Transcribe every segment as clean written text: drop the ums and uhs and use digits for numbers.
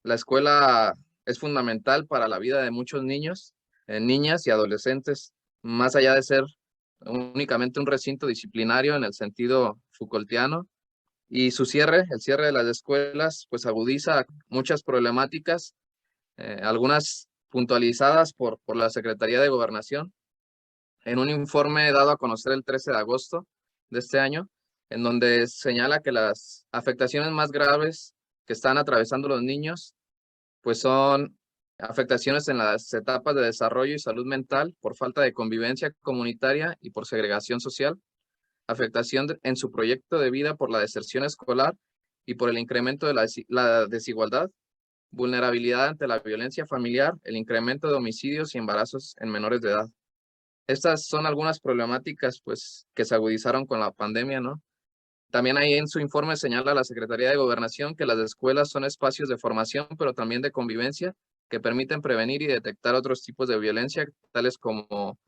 La escuela es fundamental para la vida de muchos niños, niñas y adolescentes, más allá de ser únicamente un recinto disciplinario en el sentido Foucaultiano. Y su cierre, el cierre de las escuelas, pues agudiza muchas problemáticas, algunas puntualizadas por la Secretaría de Gobernación en un informe dado a conocer el 13 de agosto de este año, en donde señala que las afectaciones más graves que están atravesando los niños pues son afectaciones en las etapas de desarrollo y salud mental por falta de convivencia comunitaria y por segregación social, en su proyecto de vida por la deserción escolar y por el incremento de la desigualdad, vulnerabilidad ante la violencia familiar, el incremento de homicidios y embarazos en menores de edad. Estas son algunas problemáticas pues que se agudizaron con la pandemia, ¿no? También ahí en su informe señala la Secretaría de Gobernación que las escuelas son espacios de formación, pero también de convivencia, que permiten prevenir y detectar otros tipos de violencia, tales como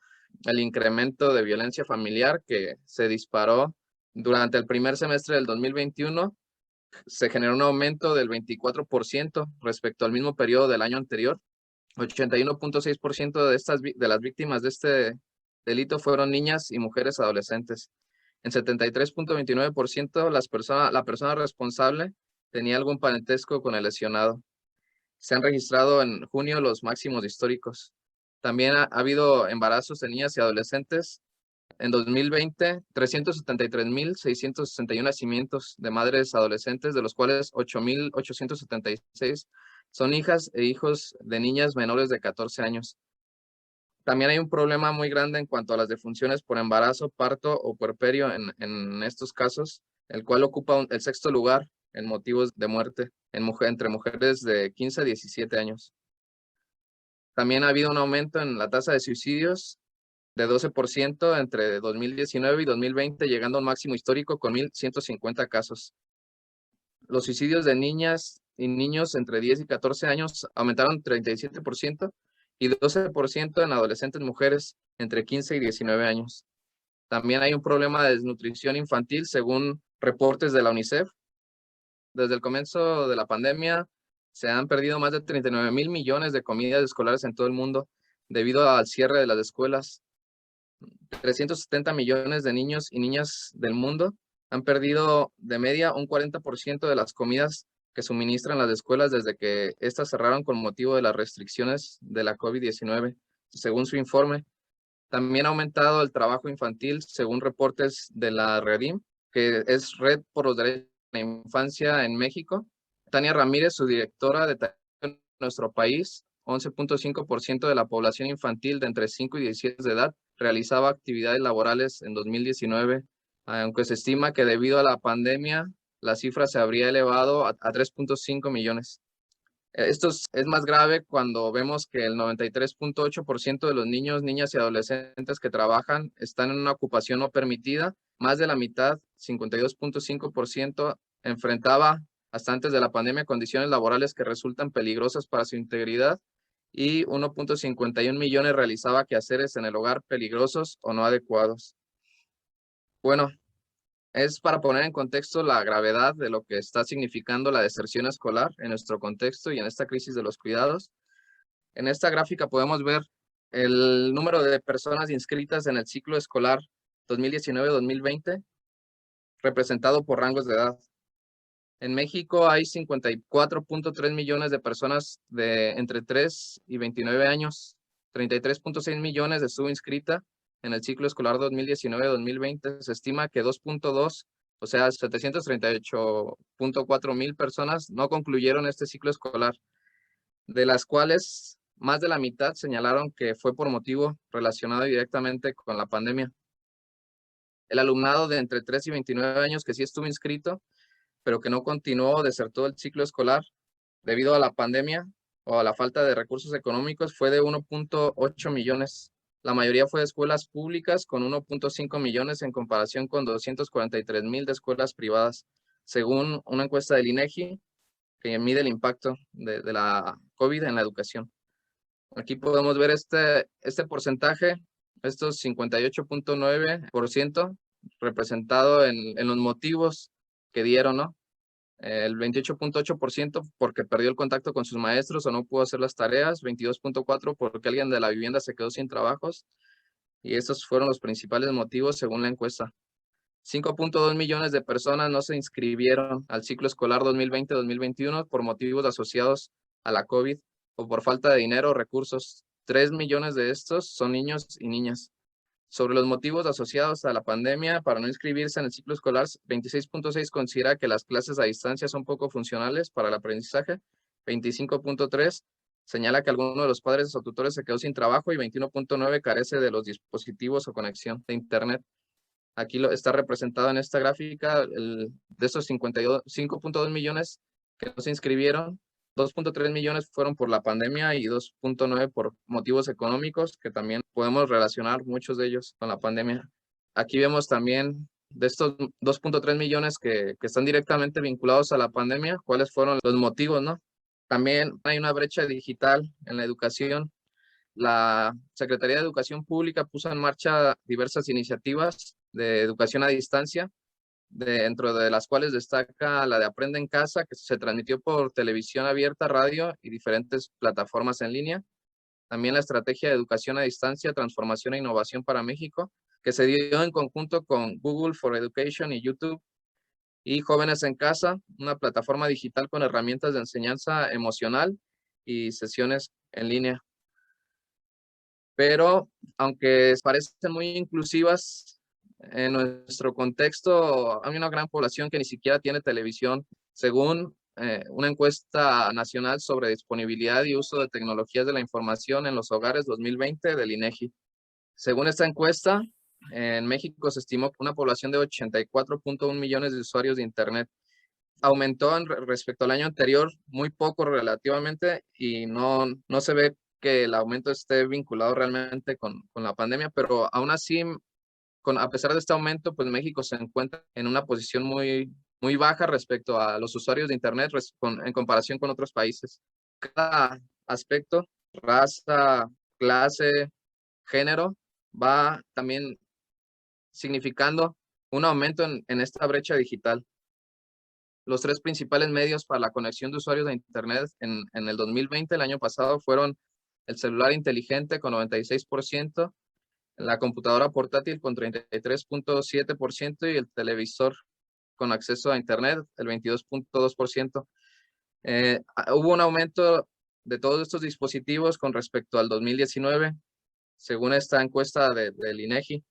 el incremento de violencia familiar que se disparó durante el primer semestre del 2021. Se generó un aumento del 24% respecto al mismo periodo del año anterior. 81.6% de las víctimas de este delito fueron niñas y mujeres adolescentes. En 73.29% la persona responsable tenía algún parentesco con el lesionado. Se han registrado en junio los máximos históricos. También ha habido embarazos de niñas y adolescentes. En 2020, 373.661 nacimientos de madres adolescentes, de los cuales 8.876 son hijas e hijos de niñas menores de 14 años. También hay un problema muy grande en cuanto a las defunciones por embarazo, parto o puerperio en estos casos, el cual ocupa el sexto lugar en motivos de muerte entre mujeres de 15 a 17 años. También ha habido un aumento en la tasa de suicidios de 12% entre 2019 y 2020, llegando a un máximo histórico con 1.150 casos. Los suicidios de niñas y niños entre 10 y 14 años aumentaron 37% y 12% en adolescentes mujeres entre 15 y 19 años. También hay un problema de desnutrición infantil, según reportes de la UNICEF. Desde el comienzo de la pandemia, se han perdido más de 39.000 millones de comidas escolares en todo el mundo debido al cierre de las escuelas. 370 millones de niños y niñas del mundo han perdido de media un 40% de las comidas que suministran las escuelas desde que éstas cerraron con motivo de las restricciones de la COVID-19, según su informe. También ha aumentado el trabajo infantil, según reportes de la Redim, que es Red por los Derechos de la Infancia en México. Tania Ramírez, su directora, detalló en nuestro país, 11.5% de la población infantil de entre 5 y 17 de edad realizaba actividades laborales en 2019, aunque se estima que debido a la pandemia la cifra se habría elevado a 3.5 millones. Esto es más grave cuando vemos que el 93.8% de los niños, niñas y adolescentes que trabajan están en una ocupación no permitida. Más de la mitad, 52.5%, enfrentaba hasta antes de la pandemia condiciones laborales que resultan peligrosas para su integridad, y 1.51 millones realizaba quehaceres en el hogar peligrosos o no adecuados. Bueno, es para poner en contexto la gravedad de lo que está significando la deserción escolar en nuestro contexto y en esta crisis de los cuidados. En esta gráfica podemos ver el número de personas inscritas en el ciclo escolar 2019-2020, representado por rangos de edad. En México hay 54.3 millones de personas de entre 3 y 29 años, 33.6 millones estuvo inscrita en el ciclo escolar 2019-2020. Se estima que 2.2, o sea, 738.4 mil personas no concluyeron este ciclo escolar, de las cuales más de la mitad señalaron que fue por motivo relacionado directamente con la pandemia. El alumnado de entre 3 y 29 años que sí estuvo inscrito, pero que no continuó o desertó el ciclo escolar debido a la pandemia o a la falta de recursos económicos, fue de 1.8 millones. La mayoría fue de escuelas públicas, con 1.5 millones en comparación con 243,000 de escuelas privadas, según una encuesta del INEGI que mide el impacto de la COVID en la educación. Aquí podemos ver este porcentaje, estos 58.9% representado en los motivos que dieron, ¿no? el 28.8% porque perdió el contacto con sus maestros o no pudo hacer las tareas, 22.4% porque alguien de la vivienda se quedó sin trabajos, y estos fueron los principales motivos según la encuesta. 5.2 millones de personas no se inscribieron al ciclo escolar 2020-2021 por motivos asociados a la COVID o por falta de dinero o recursos. 3 millones de estos son niños y niñas. Sobre los motivos asociados a la pandemia para no inscribirse en el ciclo escolar, 26.6 considera que las clases a distancia son poco funcionales para el aprendizaje, 25.3 señala que alguno de los padres o tutores se quedó sin trabajo y 21.9 carece de los dispositivos o conexión de internet. Aquí está representado en esta gráfica, de estos 5.2 millones que no se inscribieron, 2.3 millones fueron por la pandemia y 2.9 por motivos económicos, que también podemos relacionar muchos de ellos con la pandemia. Aquí vemos también de estos 2.3 millones que están directamente vinculados a la pandemia, cuáles fueron los motivos, ¿no? También hay una brecha digital en la educación. La Secretaría de Educación Pública puso en marcha diversas iniciativas de educación a distancia, dentro de las cuales destaca la de Aprende en Casa, que se transmitió por televisión abierta, radio y diferentes plataformas en línea. También la Estrategia de Educación a Distancia, Transformación e Innovación para México, que se dio en conjunto con Google for Education y YouTube. Y Jóvenes en Casa, una plataforma digital con herramientas de enseñanza emocional y sesiones en línea. Pero aunque parecen muy inclusivas, en nuestro contexto hay una gran población que ni siquiera tiene televisión, según una encuesta nacional sobre disponibilidad y uso de tecnologías de la información en los hogares 2020 del INEGI. Según esta encuesta, en México se estimó que una población de 84.1 millones de usuarios de Internet aumentó respecto al año anterior muy poco relativamente, y no se ve que el aumento esté vinculado realmente con la pandemia, pero aún así, a pesar de este aumento, pues México se encuentra en una posición muy baja respecto a los usuarios de Internet en comparación con otros países. Cada aspecto, raza, clase, género, va también significando un aumento en esta brecha digital. Los tres principales medios para la conexión de usuarios de Internet en el 2020, el año pasado, fueron el celular inteligente con 96%, la computadora portátil con 33.7% y el televisor con acceso a Internet, el 22.2%. Hubo un aumento de todos estos dispositivos con respecto al 2019, según esta encuesta del INEGI.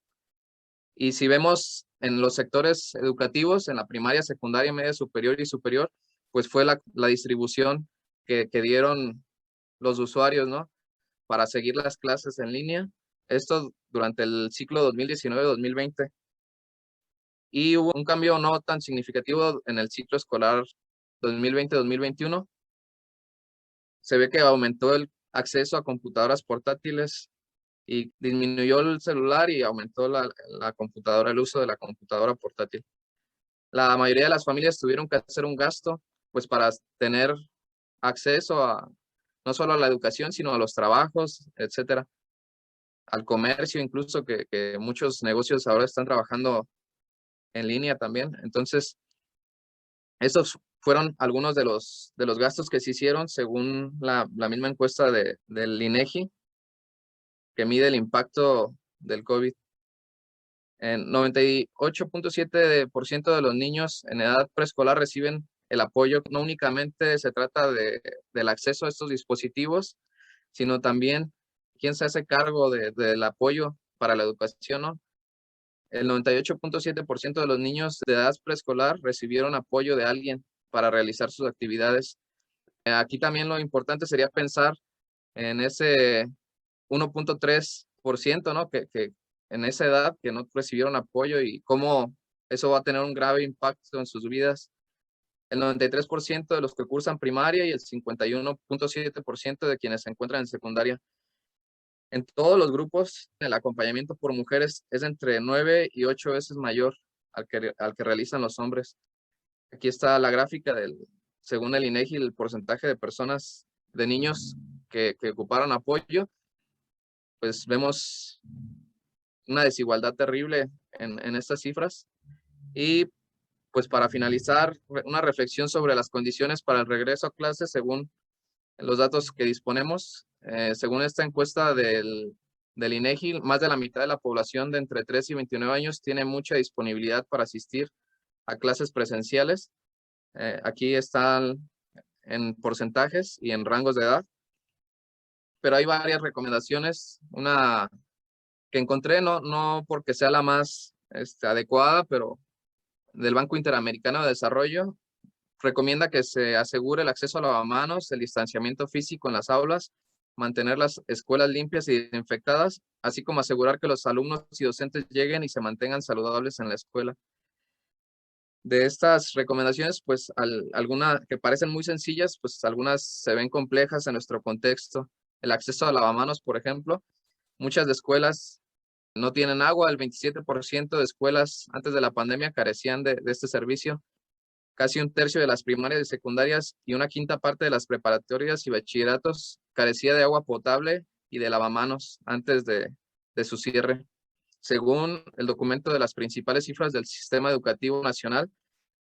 Y si vemos en los sectores educativos, en la primaria, secundaria, media superior y superior, pues fue la distribución que dieron los usuarios, ¿no? Para seguir las clases en línea. Esto durante el ciclo 2019-2020. Y hubo un cambio no tan significativo en el ciclo escolar 2020-2021. Se ve que aumentó el acceso a computadoras portátiles y disminuyó el celular y aumentó la computadora, el uso de la computadora portátil. La mayoría de las familias tuvieron que hacer un gasto, pues para tener acceso no solo a la educación, sino a los trabajos, etcétera, al comercio, incluso que muchos negocios ahora están trabajando en línea también. Entonces, estos fueron algunos de los gastos que se hicieron según la misma encuesta del INEGI, que mide el impacto del COVID. En 98.7% de los niños en edad preescolar reciben el apoyo. No únicamente se trata del acceso a estos dispositivos, sino también quién se hace cargo del apoyo para la educación, ¿no? El 98.7% de los niños de edad preescolar recibieron apoyo de alguien para realizar sus actividades. Aquí también lo importante sería pensar en ese 1.3%, ¿no? Que en esa edad que no recibieron apoyo, y cómo eso va a tener un grave impacto en sus vidas. El 93% de los que cursan primaria y el 51.7% de quienes se encuentran en secundaria. En todos los grupos, el acompañamiento por mujeres es entre 9 y 8 veces mayor al que realizan los hombres. Aquí está la gráfica según el INEGI, el porcentaje de personas, de niños que ocuparon apoyo. Pues vemos una desigualdad terrible en estas cifras. Y pues para finalizar, una reflexión sobre las condiciones para el regreso a clases según los datos que disponemos. Según esta encuesta del INEGI, más de la mitad de la población de entre 3 y 29 años tiene mucha disponibilidad para asistir a clases presenciales. Aquí están en porcentajes y en rangos de edad, pero hay varias recomendaciones. Una que encontré, no porque sea la más adecuada, pero del Banco Interamericano de Desarrollo, recomienda que se asegure el acceso a lavamanos, el distanciamiento físico en las aulas, mantener las escuelas limpias y desinfectadas, así como asegurar que los alumnos y docentes lleguen y se mantengan saludables en la escuela. De estas recomendaciones, pues algunas que parecen muy sencillas, pues algunas se ven complejas en nuestro contexto. El acceso a lavamanos, por ejemplo, muchas de escuelas no tienen agua, el 27% de escuelas antes de la pandemia carecían de este servicio. Casi un tercio de las primarias y secundarias y una quinta parte de las preparatorias y bachilleratos carecía de agua potable y de lavamanos antes de su cierre. Según el documento de las principales cifras del Sistema Educativo Nacional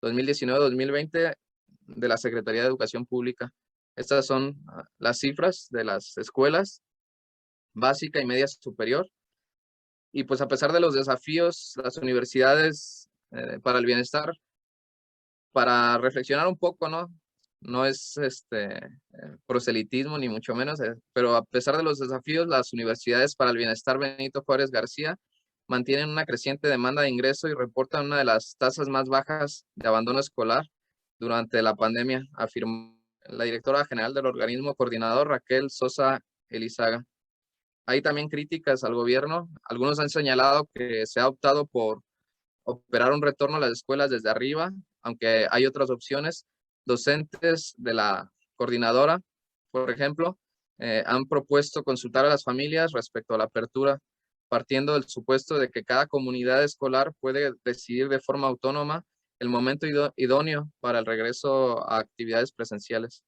2019-2020 de la Secretaría de Educación Pública. Estas son las cifras de las escuelas básica y media superior. Y pues a pesar de los desafíos, las universidades para el bienestar, para reflexionar un poco, ¿no? No es proselitismo ni mucho menos, pero a pesar de los desafíos, las universidades para el bienestar Benito Juárez García mantienen una creciente demanda de ingreso y reportan una de las tasas más bajas de abandono escolar durante la pandemia, afirmó la directora general del organismo coordinador, Raquel Sosa Elizaga. Hay también críticas al gobierno. Algunos han señalado que se ha optado por operar un retorno a las escuelas desde arriba, aunque hay otras opciones. Docentes de la coordinadora, por ejemplo, han propuesto consultar a las familias respecto a la apertura, partiendo del supuesto de que cada comunidad escolar puede decidir de forma autónoma el momento idóneo para el regreso a actividades presenciales.